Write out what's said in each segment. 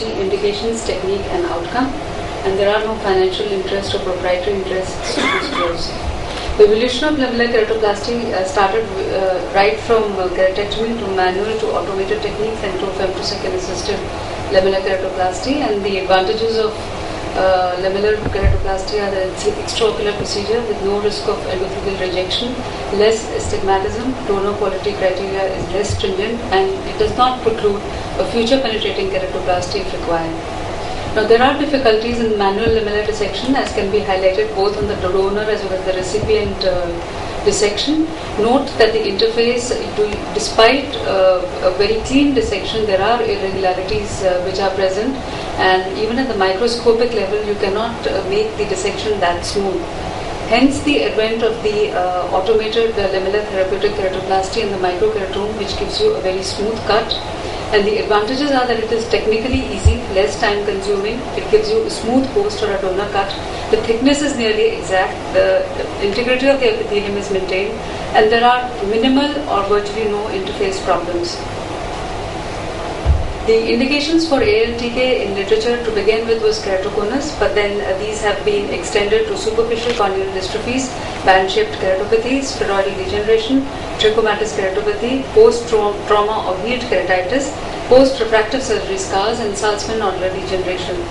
indications, technique and outcome, and there are no financial interest or proprietary interests to disclose. The evolution of lamellar keratoplasty started right from keratectomy to manual to automated techniques and to femtosecond assisted lamellar keratoplasty, and the advantages of lamellar keratoplasty are that it's an extraocular procedure with no risk of endothelial rejection, less astigmatism, donor quality criteria is less stringent, and it does not preclude a future penetrating keratoplasty if required. Now, there are difficulties in manual lamellar dissection, as can be highlighted both on the donor as well as the recipient dissection. Note that the interface, despite a very clean dissection, there are irregularities which are present, and even at the microscopic level, you cannot make the dissection that smooth. Hence, the advent of the automated lamellar therapeutic keratoplasty and the microkeratome, which gives you a very smooth cut. And the advantages are that it is technically easy, less time consuming, it gives you a smooth post or a donor cut, the thickness is nearly exact, the integrity of the epithelium is maintained, and there are minimal or virtually no interface problems. The indications for ALTK in literature to begin with was keratoconus, but then these have been extended to superficial corneal dystrophies, band-shaped keratopathy, spheroidal degeneration, trichomatous keratopathy, post-trauma or healed keratitis, post-refractive surgery scars, and Salzmann nodular degeneration.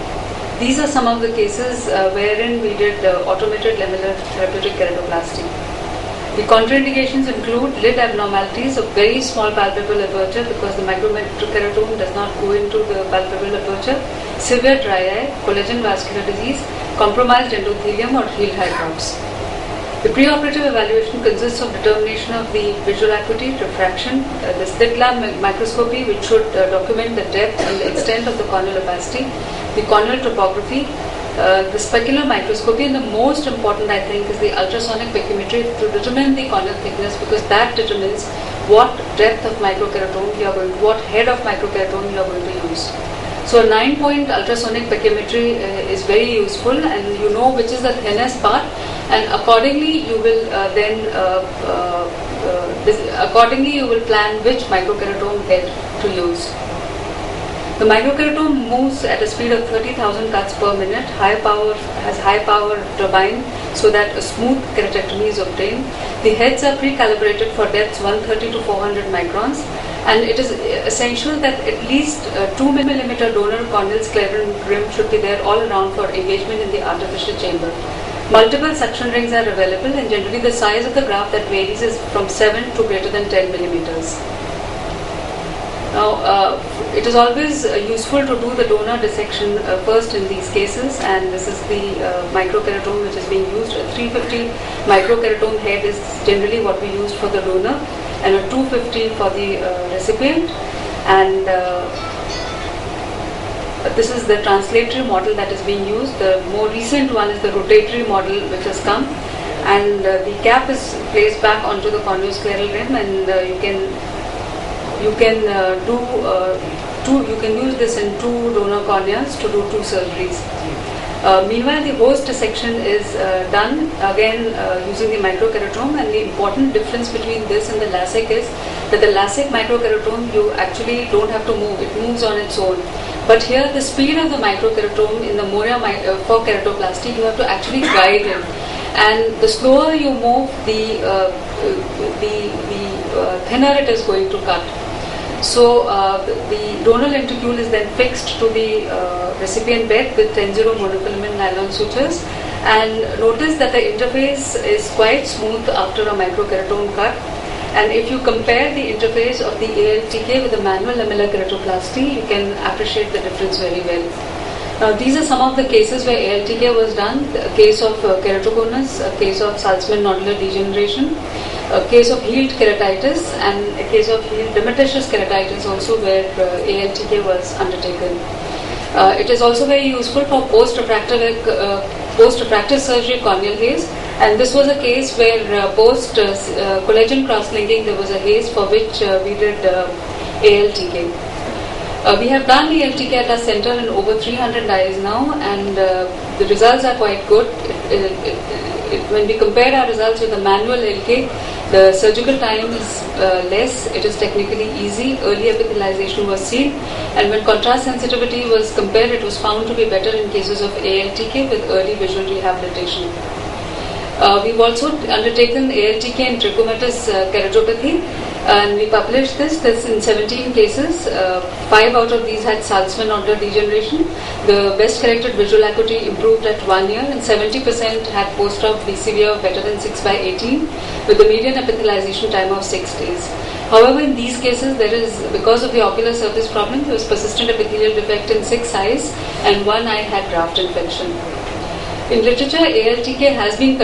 These are some of the cases wherein we did automated lamellar therapeutic keratoplasty. The contraindications include lid abnormalities of very small palpebral aperture because the microkeratome does not go into the palpebral aperture, severe dry eye, collagen vascular disease, compromised endothelium or healed hypops. The preoperative evaluation consists of determination of the visual acuity, refraction, the slit lamp microscopy, which should document the depth and the extent of the corneal opacity, the corneal topography, the specular microscopy, and the most important, I think, is the ultrasonic pachymetry to determine the corneal thickness, because that determines what depth of microkeratome you are going to, what head of microkeratome you are going to use. So a 9-point ultrasonic pachymetry is very useful, and you know which is the thinnest part, and accordingly you will plan which microkeratome head to use. The microkeratome moves at a speed of 30,000 cuts per minute, has high power turbine so that a smooth keratectomy is obtained. The heads are pre-calibrated for depths 130 to 400 microns, and it is essential that at least 2 mm donor corneal scleral rim should be there all around for engagement in the artificial chamber. Multiple suction rings are available, and generally the size of the graft that varies is from 7 to greater than 10 millimeters. Now, it is always useful to do the donor dissection first in these cases, and this is the microkeratome which is being used. A 350 microkeratome head is generally what we use for the donor, and a 250 for the recipient. And this is the translatory model that is being used. The more recent one is the rotatory model which has come, and the cap is placed back onto the corneoscleral rim, and you can use this in 2 donor corneas to do 2 surgeries. Meanwhile, the host dissection is done again using the microkeratome, and the important difference between this and the LASIK is that the LASIK microkeratome you actually don't have to move; it moves on its own. But here, the speed of the microkeratome in the Moria for keratoplasty, you have to actually guide it, and the slower you move, the thinner it is going to cut. So the donor lenticule is then fixed to the recipient bed with 10-0 monofilament nylon sutures, and notice that the interface is quite smooth after a microkeratome cut. And if you compare the interface of the ALTK with the manual lamellar keratoplasty, you can appreciate the difference very well. Now, these are some of the cases where ALTK was done: a case of keratoconus, a case of Salzmann nodular degeneration, a case of healed keratitis, and a case of healed dematous keratitis also, where ALTK was undertaken. It is also very useful for post-refractive surgery corneal haze, and this was a case where post collagen cross-linking there was a haze for which we did ALTK. We have done the LTK at our center in over 300 eyes now, and the results are quite good. When we compare our results with the manual LK, the surgical time is less, it is technically easy, early epithelialization was seen, and when contrast sensitivity was compared, it was found to be better in cases of ALTK with early visual rehabilitation. We've also undertaken ALTK in trichomatous keratopathy, and we published this in 17 cases. 5 out of these had Salzmann nodular degeneration. The best corrected visual acuity improved at 1 year, and 70% had post-op BCVA of better than 6/18, with the median epithelialization time of 6 days. However, in these cases, because of the ocular surface problem, there was persistent epithelial defect in 6 eyes, and 1 eye had graft infection. In literature, ALTK has been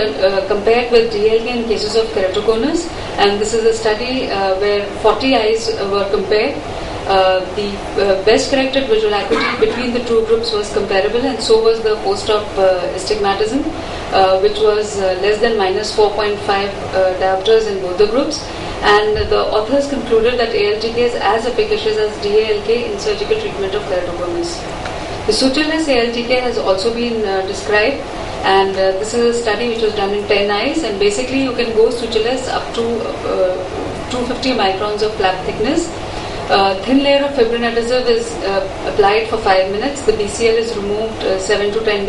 compared with DLK in cases of keratoconus, and this is a study where 40 eyes were compared. The best corrected visual acuity between the two groups was comparable, and so was the post-op astigmatism, which was less than -4.5 diopters in both the groups. And the authors concluded that ALTK is as efficacious as DALK in surgical treatment of keratoconus. The sutureless ALTK has also been described, and this is a study which was done in 10 eyes, and basically you can go sutureless up to 250 microns of flap thickness. Thin layer of fibrin adhesive is applied for 5 minutes. The BCL is removed 7 to 10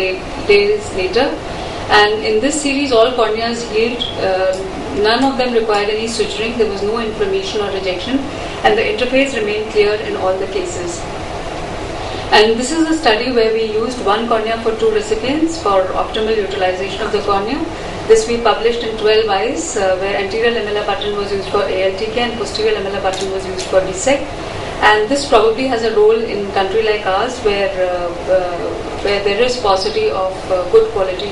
days later, and in this series all corneas healed. None of them required any suturing. There was no inflammation or rejection, and the interface remained clear in all the cases. And this is a study where we used 1 cornea for 2 recipients for optimal utilization of the cornea. This we published in 12 eyes, where anterior lamellar button was used for ALTK and posterior lamellar button was used for DSEC. And this probably has a role in a country like ours, where there is paucity of good quality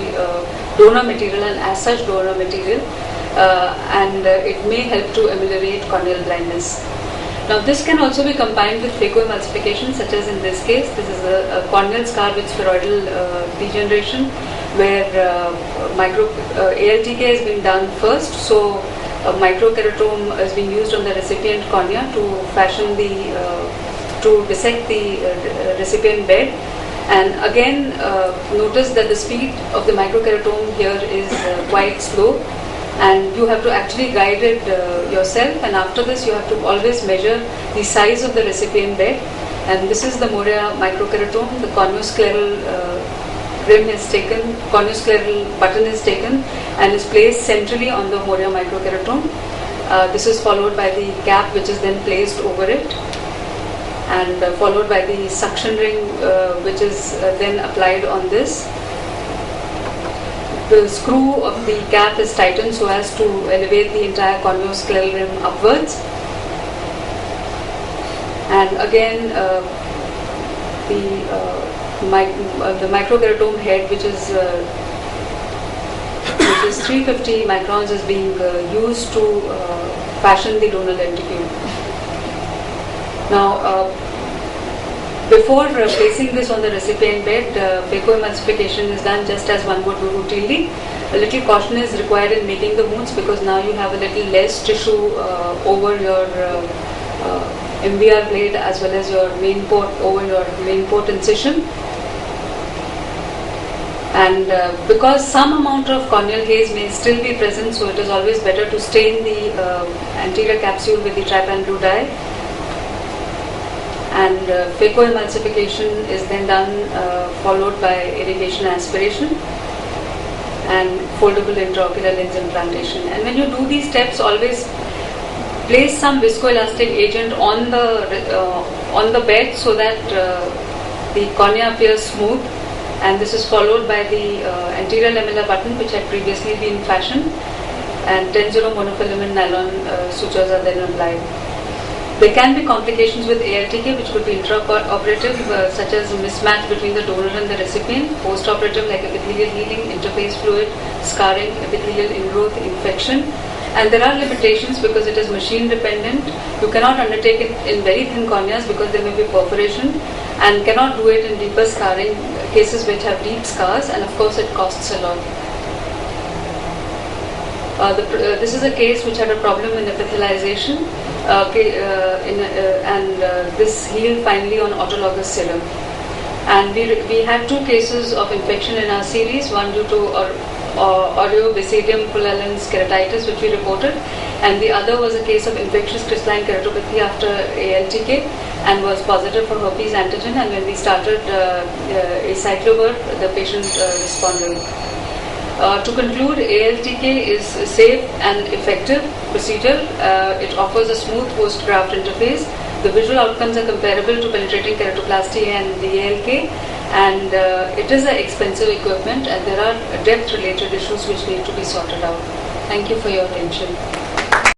donor material, and as such donor material, and it may help to ameliorate corneal blindness. Now, this can also be combined with phacoemulsification, such as in this case. This is a corneal scar with spheroidal degeneration, where ALTK has been done first. So, a microkeratome is being used on the recipient cornea to dissect the recipient bed. And again, notice that the speed of the microkeratome here is quite slow, and you have to actually guide it yourself, and after this you have to always measure the size of the recipient bed. And this is the Moria microkeratome. The corneoscleral rim is taken, corneoscleral button is taken and is placed centrally on the Moria microkeratome. This is followed by the cap, which is then placed over it, and followed by the suction ring, which is then applied on this. The screw of the cap is tightened so as to elevate the entire corneoscleral rim upwards. And again, the microkeratome head, which is 350 microns, is being used to fashion the donor lenticule. Now, before placing this on the recipient bed, phacoemulsification is done just as one would do routinely. A little caution is required in making the wounds, because now you have a little less tissue over your MVR blade as well as your main port, over your main port incision. And because some amount of corneal haze may still be present, so it is always better to stain the anterior capsule with the trypan blue dye. And phacoemulsification is then done, followed by irrigation aspiration and foldable intraocular lens implantation. And when you do these steps, always place some viscoelastic agent on the bed so that the cornea appears smooth. And this is followed by the anterior lamellar button, which had previously been fashioned, and 10-0 monofilament nylon sutures are then applied. There can be complications with ALTK, which could be intraoperative, such as a mismatch between the donor and the recipient, post-operative like epithelial healing, interface fluid, scarring, epithelial ingrowth, infection. And there are limitations because it is machine dependent. You cannot undertake it in very thin corneas because there may be perforation, and cannot do it in deeper scarring cases which have deep scars, and of course it costs a lot. This is a case which had a problem in epithelialization. this healed finally on autologous serum. And we had 2 cases of infection in our series, one due to Aureus Basidium pullulans keratitis, which we reported, and the other was a case of infectious crystalline keratopathy after ALTK and was positive for herpes antigen. And when we started acyclovir, the patient responded. To conclude, ALTK is a safe and effective procedure. It offers a smooth post-graft interface. The visual outcomes are comparable to penetrating keratoplasty and the ALK, and it is an expensive equipment, and there are depth-related issues which need to be sorted out. Thank you for your attention.